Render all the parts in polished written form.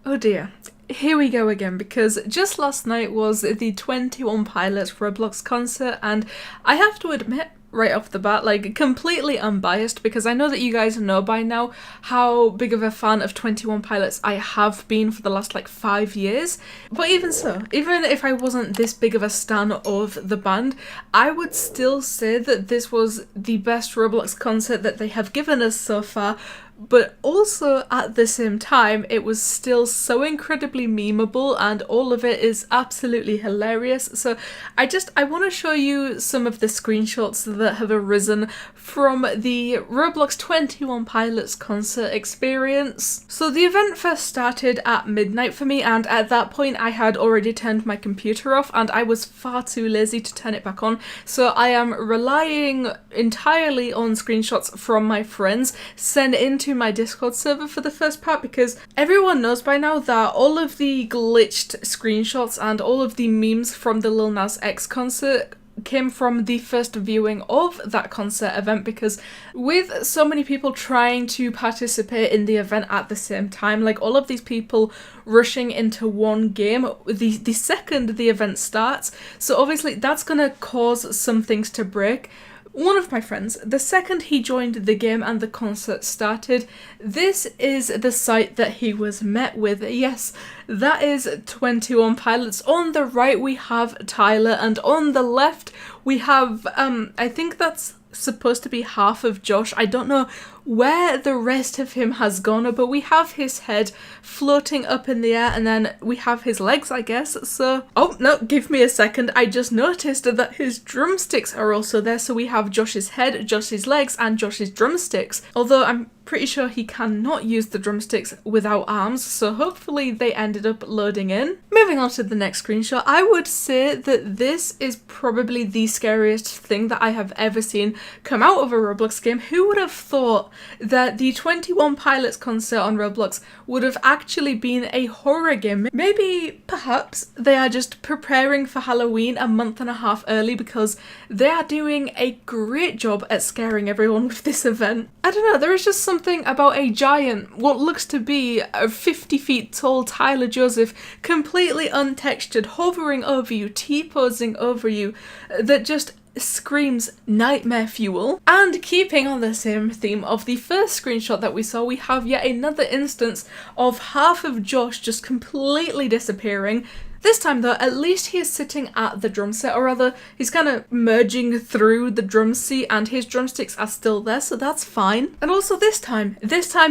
Oh dear. Here we go again, because just last night was the 21 Pilots Roblox concert, and I have to admit, right off the bat, like, completely unbiased, because I know that you guys know by now how big of a fan of 21 Pilots I have been for the last, like, 5 years. But even so, even if I wasn't this big of a stan of the band, I would still say that this was the best Roblox concert that they have given us so far. But also, at the same time, it was still so incredibly memeable, and all of it is absolutely hilarious. So I want to show you some of the screenshots that have arisen from the Roblox 21 Pilots concert experience. So the event first started at midnight for me, and at that point I had already turned my computer off and I was far too lazy to turn it back on. So I am relying entirely on screenshots from my friends sent into my Discord server for the first part, because everyone knows by now that all of the glitched screenshots and all of the memes from the Lil Nas X concert came from the first viewing of that concert event, because with so many people trying to participate in the event at the same time, like all of these people rushing into one game the second the event starts, so obviously that's gonna cause some things to break. One of my friends, the second he joined the game and the concert started, this is the sight that he was met with. Yes, that is 21 Pilots. On the right we have Tyler, and on the left we have, I think that's supposed to be half of Josh. I don't know where the rest of him has gone, but we have his head floating up in the air, and then we have his legs, I guess. So, oh no, give me a second. I just noticed that his drumsticks are also there. So we have Josh's head, Josh's legs, and Josh's drumsticks. Although I'm pretty sure he cannot use the drumsticks without arms, so hopefully they ended up loading in. Moving on to the next screenshot, I would say that this is probably the scariest thing that I have ever seen come out of a Roblox game. Who would have thought that the 21 Pilots concert on Roblox would have actually been a horror game? Maybe, perhaps, they are just preparing for Halloween a month and a half early, because they are doing a great job at scaring everyone with this event. I don't know, there is just something about a giant, what looks to be a 50 feet tall Tyler Joseph, completely untextured, hovering over you, T-posing over you, that just screams nightmare fuel. And keeping on the same theme of the first screenshot that we saw, we have yet another instance of half of Josh just completely disappearing. This time though, at least he is sitting at the drum set, or rather, he's kind of merging through the drum seat and his drumsticks are still there, so that's fine. And also this time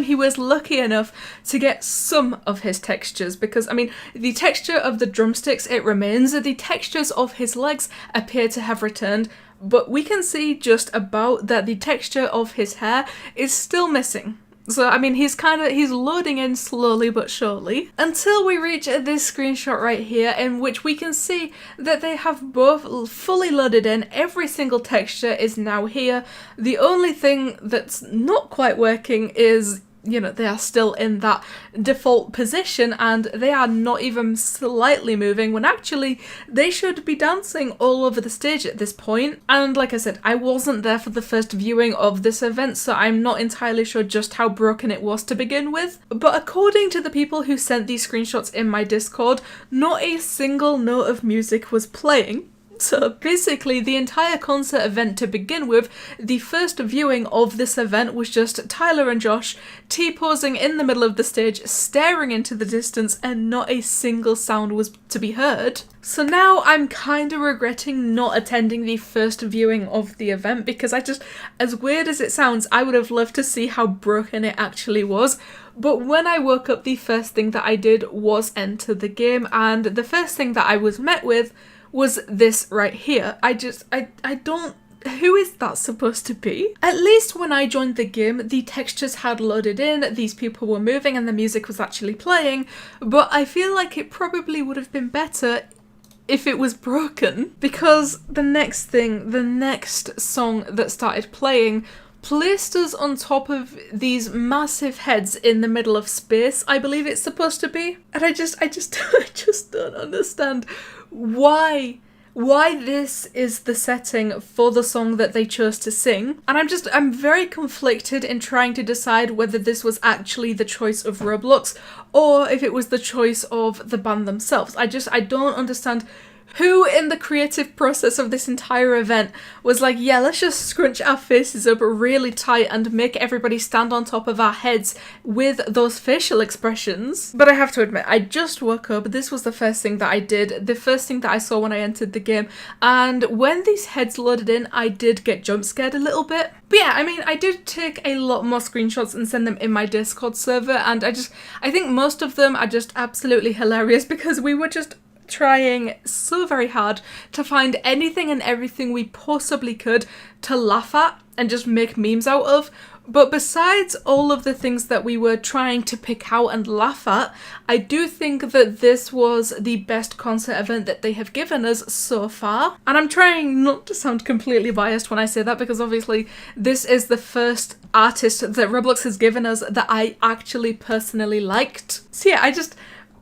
he was lucky enough to get some of his textures, because, I mean, the texture of the drumsticks, it remains. The textures of his legs appear to have returned, but we can see just about that the texture of his hair is still missing. So, I mean, he's loading in slowly but surely, until we reach this screenshot right here, in which we can see that they have both fully loaded in. Every single texture is now here. The only thing that's not quite working is, you know, they are still in that default position and they are not even slightly moving, when actually they should be dancing all over the stage at this point. And like I said, I wasn't there for the first viewing of this event, so I'm not entirely sure just how broken it was to begin with. But according to the people who sent these screenshots in my Discord, not a single note of music was playing. So basically the entire concert event to begin with, the first viewing of this event was just Tyler and Josh T-posing in the middle of the stage, staring into the distance, and not a single sound was to be heard. So now I'm kind of regretting not attending the first viewing of the event, because as weird as it sounds, I would have loved to see how broken it actually was. But when I woke up, the first thing that I did was enter the game, and the first thing that I was met with was this right here. I don't... Who is that supposed to be? At least when I joined the game, the textures had loaded in, these people were moving, and the music was actually playing, but I feel like it probably would have been better if it was broken, because the next song that started playing placed us on top of these massive heads in the middle of space, I believe it's supposed to be. And I just don't understand why why this is the setting for the song that they chose to sing. And I'm very conflicted in trying to decide whether this was actually the choice of Roblox or if it was the choice of the band themselves. I don't understand who in the creative process of this entire event was like, yeah, let's just scrunch our faces up really tight and make everybody stand on top of our heads with those facial expressions. But I have to admit, I just woke up. This was the first thing that I did, the first thing that I saw when I entered the game. And when these heads loaded in, I did get jump scared a little bit. But yeah, I mean, I did take a lot more screenshots and send them in my Discord server. And I think most of them are just absolutely hilarious because we were just trying so very hard to find anything and everything we possibly could to laugh at and just make memes out of. But besides all of the things that we were trying to pick out and laugh at, I do think that this was the best concert event that they have given us so far. And I'm trying not to sound completely biased when I say that because obviously this is the first artist that Roblox has given us that I actually personally liked. So yeah,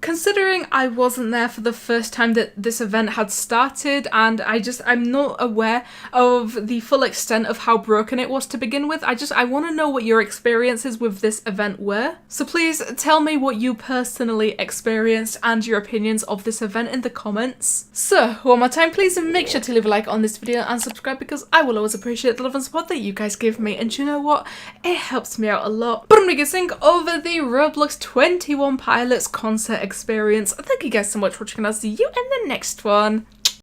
considering I wasn't there for the first time that this event had started, and I'm not aware of the full extent of how broken it was to begin with, I want to know what your experiences with this event were. So please tell me what you personally experienced and your opinions of this event in the comments. So one more time, please make sure to leave a like on this video and subscribe because I will always appreciate the love and support that you guys give me, and you know what? It helps me out a lot. But I'm gonna think over the Roblox 21 Pilots concert experience. Thank you guys so much for watching, and I'll see you in the next one.